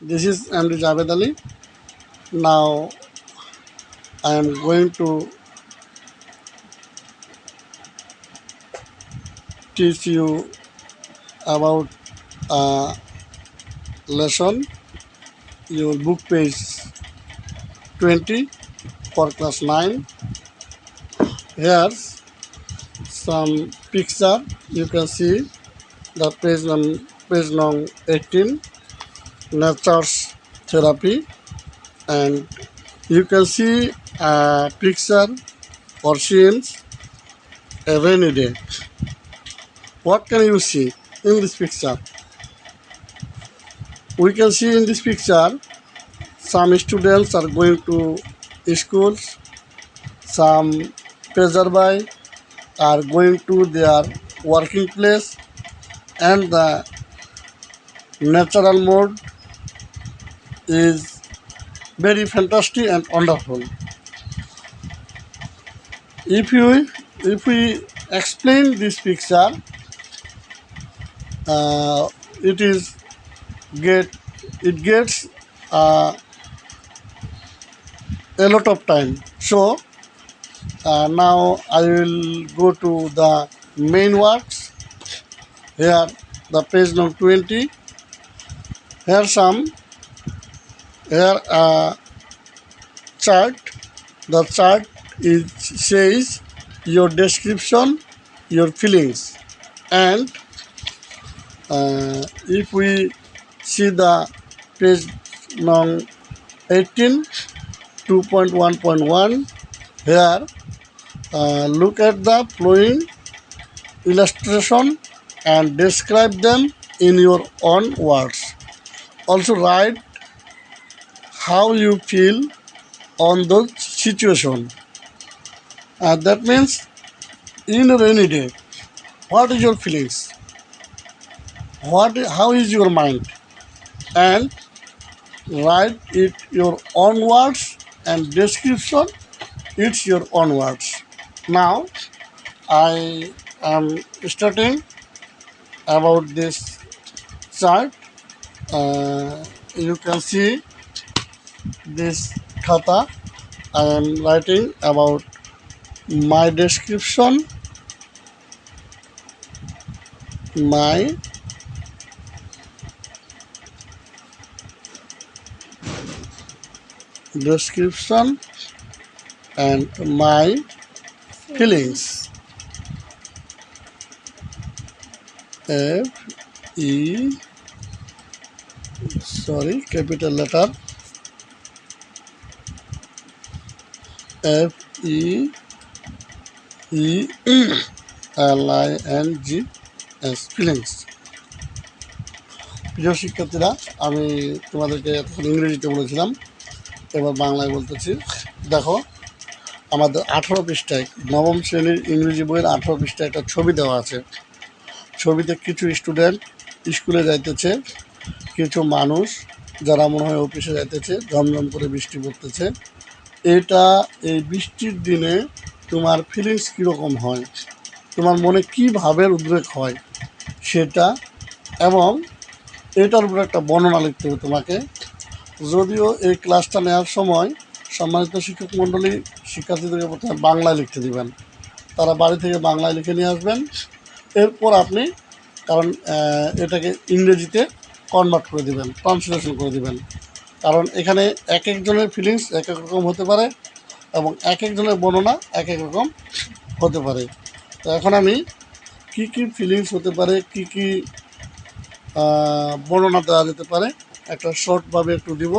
This is MD Javed Ali. Now I am going to teach you about a lesson, your book page 20 for class 9. Here's some picture. You can see the page number 18, nature's therapy, and you can see a picture or scenes a rainy day. What can you see in this picture? We can see in this picture some students are going to schools, some passerby are going to their working place, and the natural mode is very fantastic and wonderful. If we explain this picture, uh, it is get it gets a lot of time. So now I will go to the main works. Here the page number 20. Here some here chart. The chart is says your description, your feelings, and if we see the page number 18, 2.1.1, here look at the flowing illustration and describe them in your own words. Also write how you feel on those situation. That means in a rainy day, what is your feelings? How is your mind? And write it your own words and description. It's your own words. Now I am starting about this chart. You can see this khata. I am writing about my description, my description, and my feelings. F E capital letter F E E L I N G S feelings. প্রিয় শিক্ষার্থীরা, আমি তোমাদেরকে এতক্ষণ ইংরেজিতে বলেছিলাম, এবার বাংলায় বলতেছি। দেখো, আমাদের 18 পৃষ্ঠায় নবম শ্রেণীর ইংরেজি বইয়ের 18 পৃষ্ঠায় একটা ছবি দেওয়া আছে। ছবিতে কিছু স্টুডেন্ট স্কুলে যাইতেছে, কিছু মানুষ যারা মনে হয় অফিসে যাইতেছে, ঝমঝম করে বৃষ্টি পড়তেছে। এই বৃষ্টির দিনে তোমার ফিলিংস কীরকম হয়, তোমার মনে কী ভাবের উদ্রেক হয় সেটা, এবং এটার উপরে একটা বর্ণনা লিখতে হবে তোমাকে। যদিও এই ক্লাসটা নেওয়ার সময় সম্মানিত শিক্ষক মণ্ডলী শিক্ষার্থীদেরকে প্রথমে বাংলায় লিখতে দিবেন, তারা বাড়ি থেকে বাংলায় লিখে নিয়ে আসবেন। এরপর আপনি কারণ এটাকে ইংরেজিতে কনভার্ট করে দিবেন, ট্রান্সলেশন করে দিবেন, কারণ এখানে এক একজনের ফিলিংস এক এক রকম হতে পারে এবং এক একজনের বর্ণনা এক এক রকম হতে পারে। তো এখন আমি কি কি ফিলিংস হতে পারে, কি কি বর্ণনা দেওয়া যেতে পারে একটা শর্টভাবে একটু দিব,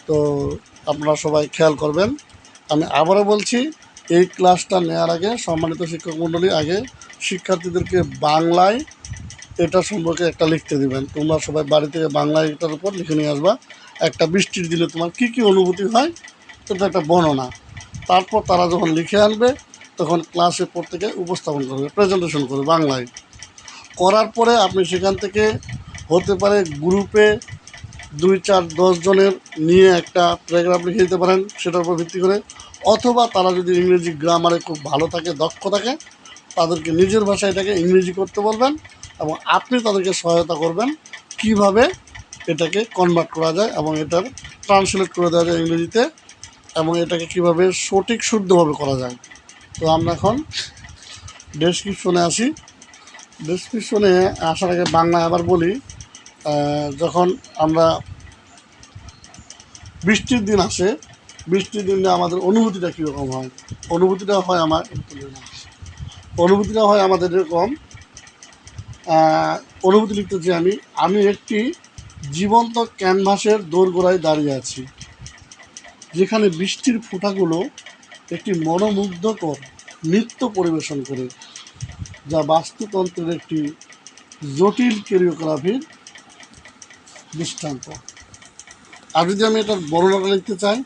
তো আপনারা সবাই খেয়াল করবেন। আমি আবারও বলছি, এই ক্লাসটা নেওয়ার আগে সম্মানিত শিক্ষক মণ্ডলী আগে শিক্ষার্থীদেরকে বাংলায় এটা সম্পর্কে একটা লিখতে দিবেন। তোমরা সবাই বাড়ি থেকে বাংলায় এটার উপর লিখে নিয়ে আসবা। একটা বৃষ্টির দিনে তোমার কী কী অনুভূতি হয় এটা একটা বর্ণনা। তারপর তারা যখন লিখে আনবে তখন ক্লাসে প্রত্যেকে উপস্থাপন করবে, প্রেজেন্টেশন করবে বাংলায়। করার পরে আপনি সেখান থেকে হতে পারে গ্রুপে 2, 4, 10 জনের নিয়ে একটা প্যারাগ্রাফ লিখে দিতে পারেন সেটার উপর ভিত্তি করে, অথবা তারা যদি ইংরেজি গ্রামারে খুব ভালো থাকে, দক্ষ থাকে, তাদেরকে নিজের ভাষায় এটাকে ইংরেজি করতে বলবেন এবং আপনি তাদেরকে সহায়তা করবেন কিভাবে এটাকে কনভার্ট করা যায় এবং এটার ট্রান্সলেট করে দেওয়া যায় ইংরেজিতে, এবং এটাকে কীভাবে সঠিক শুদ্ধভাবে করা যায়। তো আমরা এখন ডেসক্রিপশনে আসি। ডেসক্রিপশনে আসার আগে বাংলায় আবার বলি, যখন আমরা বৃষ্টির দিন আসে, বৃষ্টির দিনে আমাদের অনুভূতিটা কীরকম হয়। অনুভূতিটা হয় আমাদের এরকম। অনুভূতি লিখতেছি আমি একটি জীবন্ত ক্যানভাসের দোরগোড়ায় দাঁড়িয়ে আছি, যেখানে বৃষ্টির ফোঁটাগুলো একটি মনোমুগ্ধকর নৃত্য পরিবেশন করে, যা বাস্তুতন্ত্রের একটি জটিল কোরিওগ্রাফির দৃষ্টান্ত। আর যদি আমি এটার বর্ণনাটা লিখতে চাই,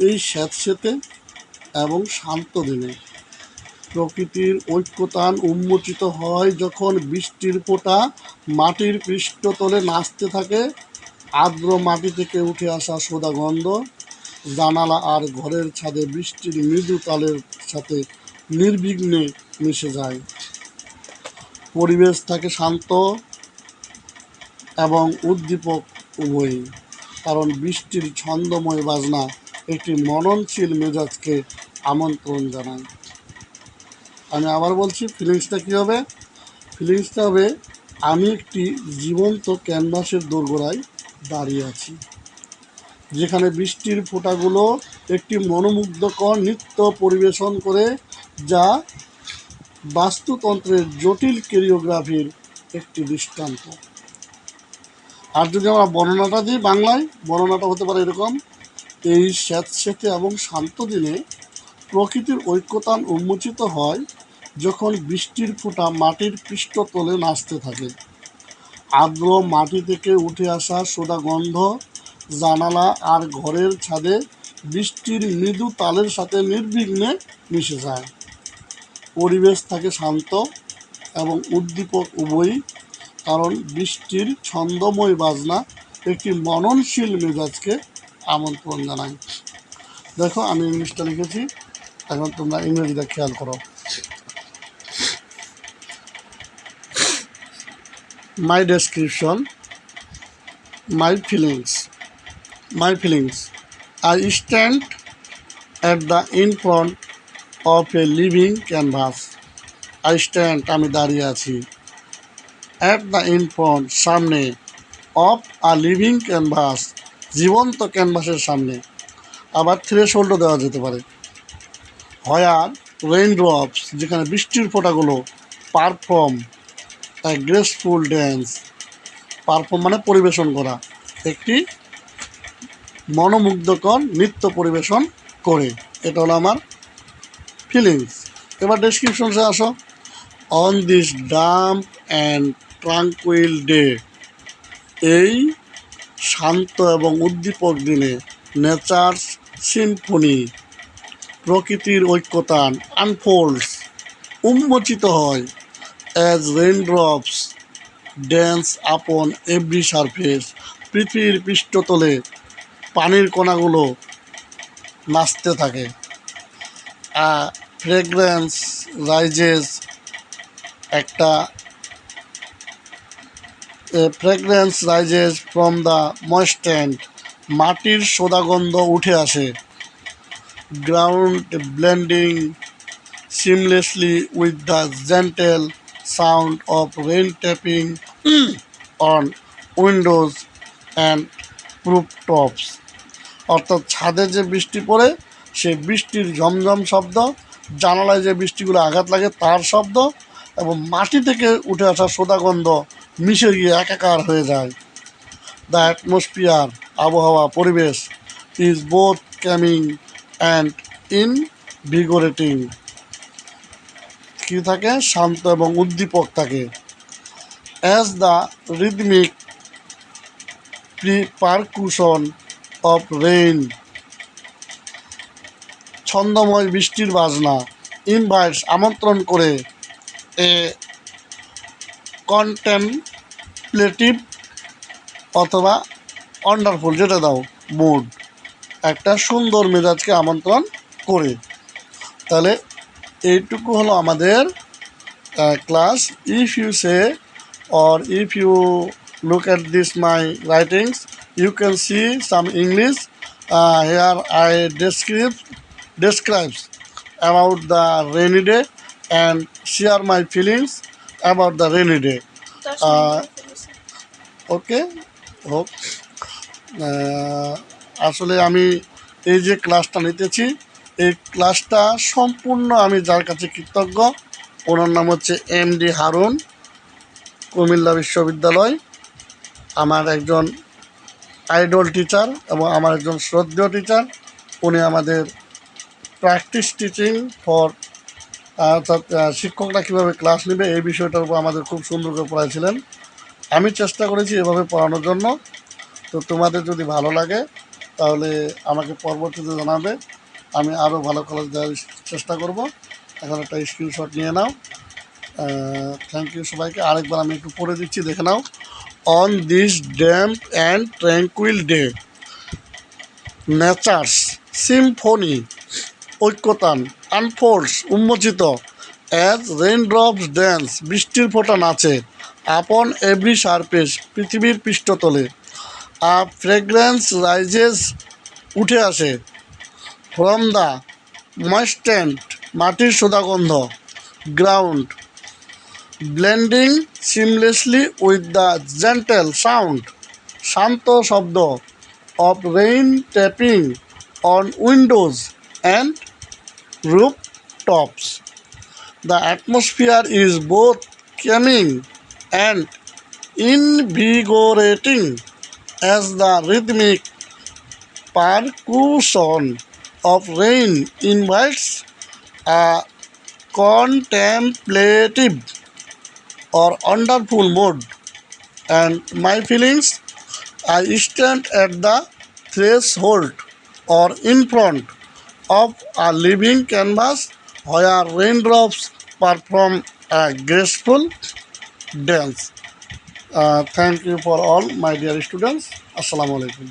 এই স্যাঁতসেঁতে এবং শান্ত দিনে প্রকৃতির ঐক্যতান উন্মোচিত হয় যখন বৃষ্টির ফোঁটা মাটির পৃষ্ঠতলে নাচতে থাকে। আর্দ্র মাটি থেকে উঠে আসা সোদা গন্ধ জানালা আর ঘরের ছাদে বৃষ্টির মৃদু তালের সাথে নির্বিঘ্নে মিশে যায়। পরিবেশ থাকে শান্ত এবং উদ্দীপক উভয়ই, কারণ বৃষ্টির ছন্দময় বাজনা একটি মননশীল মেজাজকে আমন্ত্রণ জানায়। আমি আবার বলছি, ফিলিংসটা কী হবে? ফিলিংসটা হবে, আমি একটি জীবন্ত ক্যানভাসের দোরগোড়ায় দাঁড়িয়ে আছি, যেখানে বৃষ্টির ফোঁটাগুলো একটি মনোমুগ্ধকর নৃত্য পরিবেশন করে, যা বাস্তুতন্ত্রের জটিল কোরিওগ্রাফির একটি দৃষ্টান্ত। আর যদি আমরা বর্ণনাটা দিই বাংলায়, বর্ণনাটা হতে পারে এরকম: এই স্যাঁতসেঁতে এবং শান্ত দিনে প্রকৃতির ঐক্যতান উন্মোচিত হয় যখন বৃষ্টির ফোঁটা মাটির পৃষ্ঠতলে নাচতে থাকে। আর্দ্র মাটি থেকে উঠে আসা সোদা গন্ধ জানালা আর ঘরের ছাদে বৃষ্টির মৃদু তালের সাথে নির্বিঘ্নে মিশে যায়। পরিবেশ থাকে শান্ত এবং উদ্দীপক উভয়ই, কারণ বৃষ্টির ছন্দময় বাজনা একটি মননশীল মেজাজকে আমন্ত্রণ জানায়। দেখো, আমি ইংলিশটা লিখেছি, এখন তোমরা ইংরেজিটা খেয়াল করো। My description, my feelings. I stand at the in front of a living canvas. আমি দাঁড়িয়ে আছি। At the in front, সামনে। Of a living canvas, জীবন্ত ক্যানভাসের সামনে। আবার থ্রেশহোল্ডও দেওয়া যেতে পারে। Where raindrops, যেখানে বৃষ্টির ফোঁটাগুলো perform a graceful dance, perform মানে পরিবেশন করা, একটি মনোমুগ্ধকর নৃত্য পরিবেশন করে। এটা হলো আমার ফিলিংস। এবার ডেসক্রিপশনসে আসো। On this dump and tranquil day, এই শান্ত এবং উদ্দীপক দিনে নেচার্স সিম্ফনি, প্রকৃতির ঐক্যতান আনফোল্ডস, উন্মোচিত হয়, as raindrops dance upon every surface, পৃথিবীর পৃষ্ঠতলে পানির কণাগুলো নাচতে থাকে। Fragrance rises, fragrance rises from the moist land, মাটির সোদাগন্ধ উঠে আসে। Ground blending seamlessly with the gentle sound of rain tapping on windows and rooftops, অর্থাৎ ছাদে যে বৃষ্টি পড়ে সেই বৃষ্টির ঝমঝম শব্দ, জানালায় যে বৃষ্টিগুলো আঘাত লাগে তার শব্দ, এবং মাটি থেকে উঠে আসা সোদাগন্ধ মিশে গিয়ে একাকার হয়ে যায়। দ্য অ্যাটমসফিয়ার, আবহাওয়া পরিবেশ, is both calming and invigorating, কী থাকে? শান্ত এবং উদ্দীপক থাকে। As the rhythmic percussion of rain, ছন্দময় বৃষ্টির বাজনা, ইনভাইটস আমন্ত্রণ করে, এ কন্টেমপ্লেটিভ অথবা ওয়ান্ডারফুল, যেটা দাও মুড, একটা সুন্দর মেজাজকে আমন্ত্রণ করে। তাহলে এইটুকু হলো আমাদের class. If you say or if you look at this my writings. You can see some English. Here I describes about the rainy day and share my feelings about the rainy day. Uh, okay, হোক। আসলে আমি এই যে ক্লাসটা নিতেছি, এই ক্লাসটা সম্পূর্ণ আমি যার কাছে কৃতজ্ঞ, ওনার নাম হচ্ছে MD হারুন, কুমিল্লা বিশ্ববিদ্যালয়। আমার একজন আইডল টিচার এবং আমার একজন শ্রদ্ধেয় টিচার। উনি আমাদের প্র্যাকটিস টিচিং ফর, অর্থাৎ শিক্ষকরা কীভাবে ক্লাস নেবে এই বিষয়টার উপর আমাদের খুব সুন্দর করে পড়াইছিলেন। আমি চেষ্টা করেছি এভাবে পড়ানোর জন্য। তো তোমাদের যদি ভালো লাগে তাহলে আমাকে পরবর্তীতে জানাবে, আমি আরও ভালো ক্লাস দেওয়ার চেষ্টা করব। এখন একটা স্ক্রিনশট নিয়ে নাও। থ্যাংক ইউ সবাইকে। আরেকবার আমি একটু পড়ে দিচ্ছি, দেখে নাও। On this damp and tranquil day, nature's symphony ঐক্যতান আনফোল্ডস উন্মোচিত, অ্যাজ রেইনড্রপস ড্যান্স বৃষ্টির ফোঁটা নাচে, আপন এভরি সারফেস পৃথিবীর পৃষ্ঠতলে, আ ফ্রেগ্রেন্স রাইজেস উঠে আসে, ফ্রম দ্য ময়েস্টেন্ট মাটির সুধাগন্ধ, ground blending seamlessly with the gentle sound, শান্ত শব্দ of rain tapping on windows and rooftops. The atmosphere is both calming and invigorating as the rhythmic percussion of rain invites a contemplative or wonderful mood. And my feelings, I stand at the threshold or in front of a living canvas where raindrops perform a graceful dance. Thank you for all my dear students. Assalamu alaikum.